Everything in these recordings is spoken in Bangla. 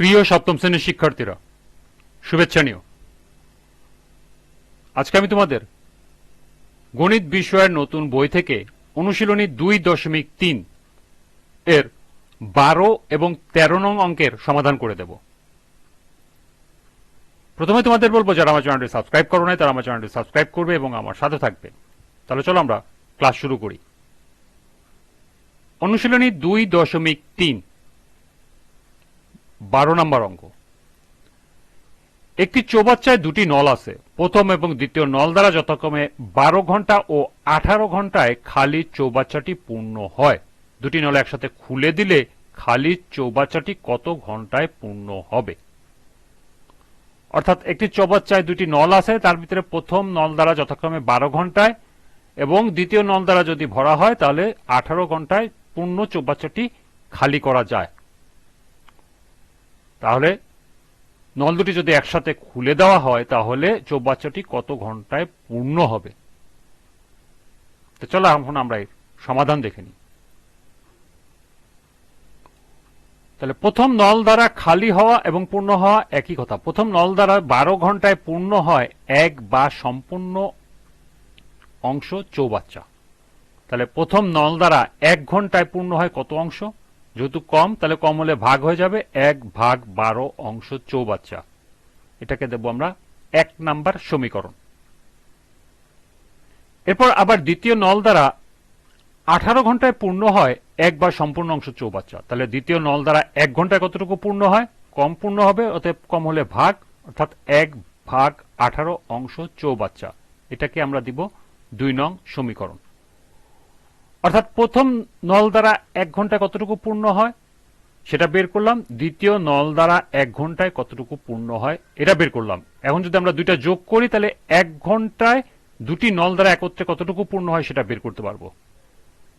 প্রিয় সপ্তম শ্রেণীর শিক্ষার্থীরা, শুভেচ্ছা নিও। আজকে আমি তোমাদের গণিত বিষয়ের নতুন বই থেকে অনুশীলনী 2.3 এর 12 এবং 13 নং অঙ্কের সমাধান করে দেব। প্রথমে তোমাদের বলবো, যারা আমার চ্যানেলটি সাবস্ক্রাইব করো নাই তারা আমার চ্যানেলটি সাবস্ক্রাইব করবে এবং আমার সাথে থাকবে। তাহলে চলো আমরা ক্লাস শুরু করি। অনুশীলনী 2.3 12 নম্বর অঙ্ক। একটি চৌবাচ্চায় দুটি নল আছে। প্রথম এবং দ্বিতীয় নল দ্বারা যথাক্রমে 12 ঘন্টা ও 18 ঘন্টায় খালি চৌবাচ্চাটি পূর্ণ হয়। দুটি নল একসাথে খুলে দিলে খালি চৌবাচ্চাটি কত ঘন্টায় পূর্ণ হবে? অর্থাৎ একটি চৌবাচ্চায় দুটি নল আছে, তার ভিতরে প্রথম নল দ্বারা যথাক্রমে 12 ঘন্টায় এবং দ্বিতীয় নল দ্বারা যদি ভরা হয় তাহলে 18 ঘন্টায় পূর্ণ চৌবাচ্চাটি খালি করা যায়। তাহলে নল দুটি যদি একসাথে খুলে দেওয়া হয় তাহলে চৌবাচ্চাটি কত ঘন্টায় পূর্ণ হবে? তো চলো এখন আমরা এর সমাধান দেখে নিই। তাহলে প্রথম নল দ্বারা খালি হওয়া এবং পূর্ণ হওয়া একই কথা। প্রথম নল দ্বারা 12 ঘন্টায় পূর্ণ হয় এক বা সম্পূর্ণ অংশ চৌবাচ্চা। তাহলে প্রথম নল দ্বারা 1 ঘন্টায় পূর্ণ হয় কত অংশ? যেহেতু কম, তাহলে কম হলে ভাগ হয়ে যাবে, 1/12 অংশ চৌবাচ্চা। এটাকে দেব আমরা 1 নাম্বার সমীকরণ। এরপর আবার দ্বিতীয় নল দ্বারা 18 ঘন্টায় পূর্ণ হয় 1 বা সম্পূর্ণ অংশ চৌবাচ্চা। তাহলে দ্বিতীয় নল দ্বারা 1 ঘন্টায় কতটুকু পূর্ণ হয়? কম পূর্ণ হবে, অতএব কম হলে ভাগ, অর্থাৎ 1/18 অংশ চৌবাচ্চা। এটাকে আমরা দিব 2 নং সমীকরণ। অর্থাৎ প্রথম নল দ্বারা 1 ঘন্টায় কতটুকু পূর্ণ হয় সেটা বের করলাম, দ্বিতীয় নল দ্বারা 1 ঘন্টায় কতটুকু পূর্ণ হয় এটা বের করলাম। এখন যদি আমরা দুইটা যোগ করি তাহলে 1 ঘন্টায় দুটি নল দ্বারা একত্রে কতটুকু পূর্ণ হয় সেটা বের করতে পারবো।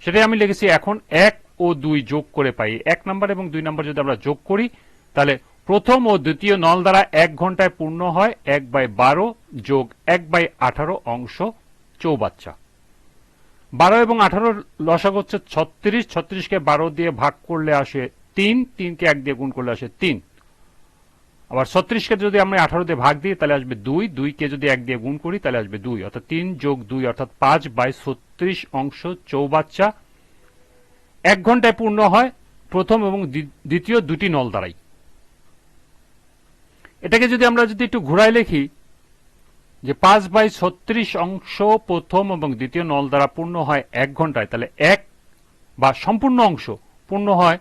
সেটাই আমি লিখেছি। এখন 1 ও 2 যোগ করে পাই 1 নাম্বার এবং 2 নাম্বার যদি আমরা যোগ করি তাহলে প্রথম ও দ্বিতীয় নল দ্বারা 1 ঘন্টায় পূর্ণ হয় 1/12 যোগ 1/18 অংশ চৌবাচ্চা। 12 এবং 18 লসাগু হচ্ছে 36, 36কে 12 দিয়ে ভাগ করলে আসে 3, 3কে 1 দিয়ে গুণ করলে আসে 3। আবার 36কে যদি আমরা 18 দিয়ে ভাগ দিই তাহলে আসবে 2, 2কে যদি 1 দিয়ে গুণ করি তাহলে আসবে 2, অর্থাৎ 3 যোগ 2 অর্থাৎ 5/36 অংশ চৌবাচ্চা 1 ঘন্টায় পূর্ণ হয় প্রথম এবং দ্বিতীয় দুটি নল দ্বারাই। এটাকে যদি আমরা একটু ঘুরায় লিখি যে 5/36 অংশ প্রথম এবং দ্বিতীয় নল দ্বারা পূর্ণ হয় 1 ঘন্টায়, তাহলে 1 বা সম্পূর্ণ অংশ পূর্ণ হয়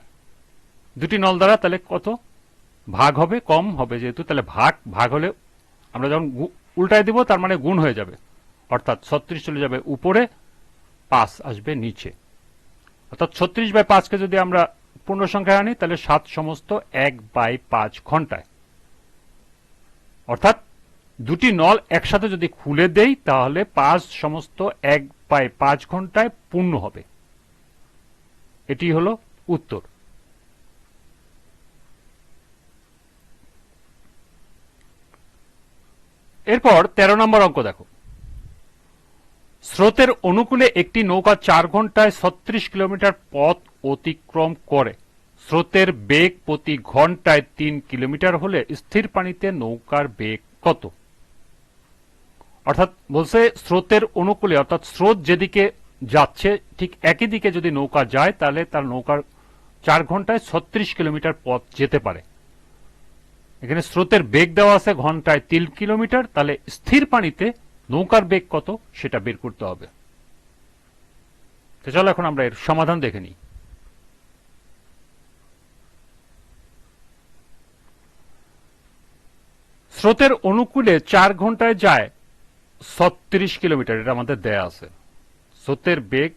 দুটি নল দ্বারা, তাহলে কত ভাগ হবে? কম হবে যেহেতু, তাহলে ভাগ হলে আমরা যখন উল্টায় দিব তার মানে গুণ হয়ে যাবে, অর্থাৎ 36 চলে যাবে উপরে, 5 আসবে নিচে। অর্থাৎ 36/5কে যদি আমরা পূর্ণ সংখ্যায় আনি তাহলে 7 সমস্ত 1/5 ঘন্টায়। অর্থাৎ দুটি নল একসাথে যদি খুলে দেই তাহলে 5 সমস্ত 1/5 ঘন্টায় পূর্ণ হবে। এটি হলো উত্তর। এরপর 13 নম্বর অঙ্ক দেখো। স্রোতের অনুকূলে একটি নৌকা 4 ঘন্টায় 36 কিলোমিটার পথ অতিক্রম করে। স্রোতের বেগ প্রতি ঘন্টায় 3 কিলোমিটার হলে স্থির পানিতে নৌকার বেগ কত? অর্থাৎ বলছে স্রোতের অনুকূলে, অর্থাৎ স্রোত যেদিকে যাচ্ছে ঠিক একই দিকে যদি নৌকা যায় তাহলে তার নৌকার 4 ঘন্টায় 36 কিলোমিটার পথ যেতে পারে। এখানে স্রোতের বেগ দেওয়া আছে ঘন্টায় 3 কিলোমিটার, তাহলে স্থির পানিতে নৌকার বেগ কত সেটা বের করতে হবে। তো চলো এখন আমরা এর সমাধান দেখে নিই। স্রোতের অনুকূলে 4 ঘন্টায় যায় 36 কিলোমিটার, এটা আমাদের দেয়া আছে। স্রোতের বেগ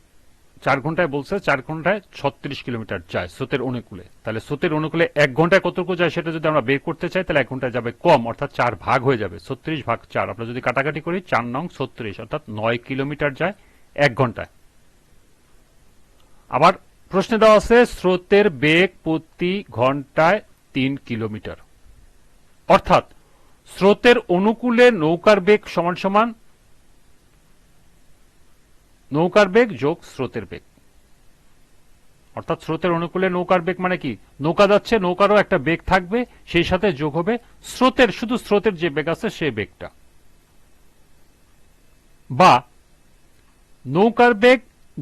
4 ঘন্টায় বলছে, 4 ঘন্টায় 36 কিলোমিটার যায় স্রোতের অনুকূলে। তাহলে স্রোতের অনুকূলে 1 ঘন্টায় কতটুকু যায় সেটা যদি আমরা বের করতে চাই তাহলে 1 ঘন্টায় যাবে কম, অর্থাৎ 4 ভাগ হয়ে যাবে, 36/4। আমরা যদি কাটাকাটি করি 4 নং 36, অর্থাৎ 9 কিলোমিটার যায় 1 ঘন্টায়। আবার প্রশ্নে দেওয়া আছে স্রোতের বেগ প্রতি ঘন্টায় 3 কিলোমিটার, অর্থাৎ স্রোতের অনুকূলে নৌকার বেগ সমান সমান নৌকার বেগ যোগ স্রোতের বেগ। অর্থাৎ স্রোতের অনুকূলে নৌকার বেগ মানে কি, নৌকা যাচ্ছে, নৌকারও একটা বেগ থাকবে, সেই সাথে যোগ হবে স্রোতের, শুধু স্রোতের যে বেগ আছে সেই বেগটা। বা নৌকার বেগ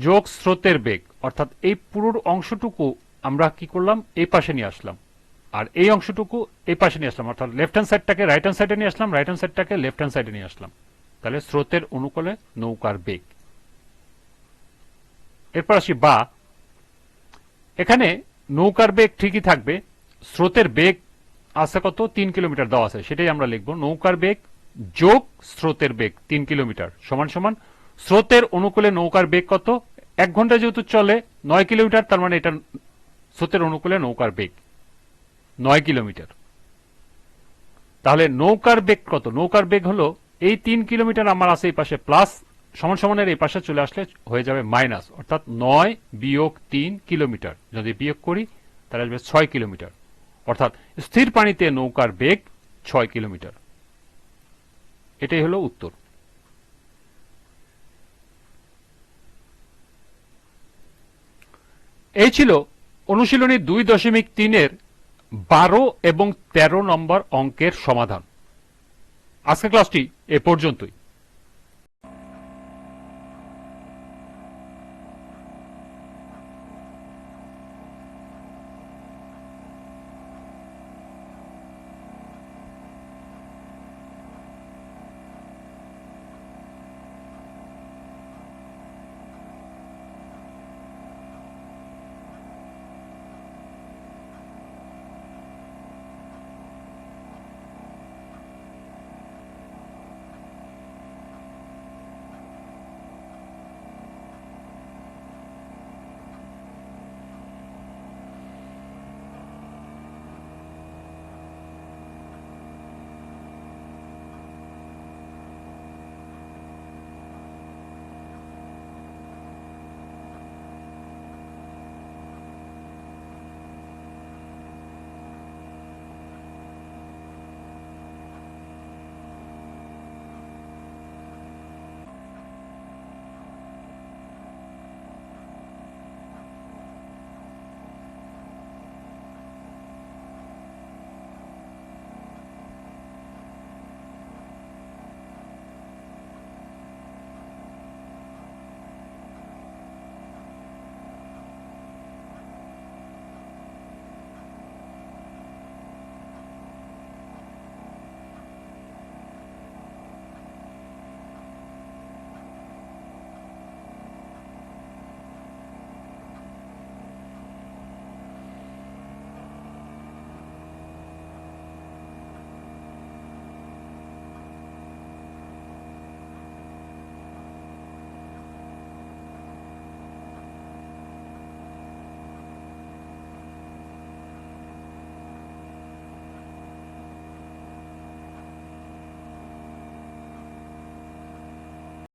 যোগ স্রোতের বেগ, অর্থাৎ এই পুরো অংশটুকু আমরা কি করলাম, এই পাশে নিয়ে আসলাম, আর এই অংশটুকু এই পাশে নিয়ে আসলাম, অর্থাৎ লেফট হ্যান্ড সাইডটাকে রাইট হ্যান্ড সাইডে নিয়ে আসলাম, রাইট হ্যান্ড সাইডটাকে লেফট হ্যান্ড সাইডে নিয়ে আসলাম। তাহলে স্রোতের অনুকূলে নৌকার বেগ। এরপর আসি বা, এখানে নৌকার বেগ ঠিকই থাকবে, স্রোতের বেগ আছে কত, 3 কিলোমিটার দেওয়া আছে, সেটাই আমরা লিখব নৌকার বেগ যোগ স্রোতের বেগ 3 কিলোমিটার সমান সমান স্রোতের অনুকূলে নৌকার বেগ কত, 1 ঘন্টা যেহেতু চলে 9 কিলোমিটার, তার মানে এটা স্রোতের অনুকূলে নৌকার বেগ 9 কিলোমিটার। তাহলে নৌকার বেগ কত, নৌকার বেগ হলো এই 3 কিলোমিটার আমার আছে এই পাশে প্লাস, সমান সমানের এই পাশে চলে আসলে হয়ে যাবে মাইনাস, অর্থাৎ 9 বিয়োগ 3 কিলোমিটার, যদি বিয়োগ করি তাহলে আসবে 6 কিলোমিটার, অর্থাৎ স্থির পানিতে নৌকার বেগ 6 কিলোমিটার। এটাই হলো উত্তর। এই ছিল অনুশীলনী 2.3-এর 12 এবং 13 নম্বর অঙ্কের সমাধান। আজকের ক্লাসটি এ পর্যন্তই।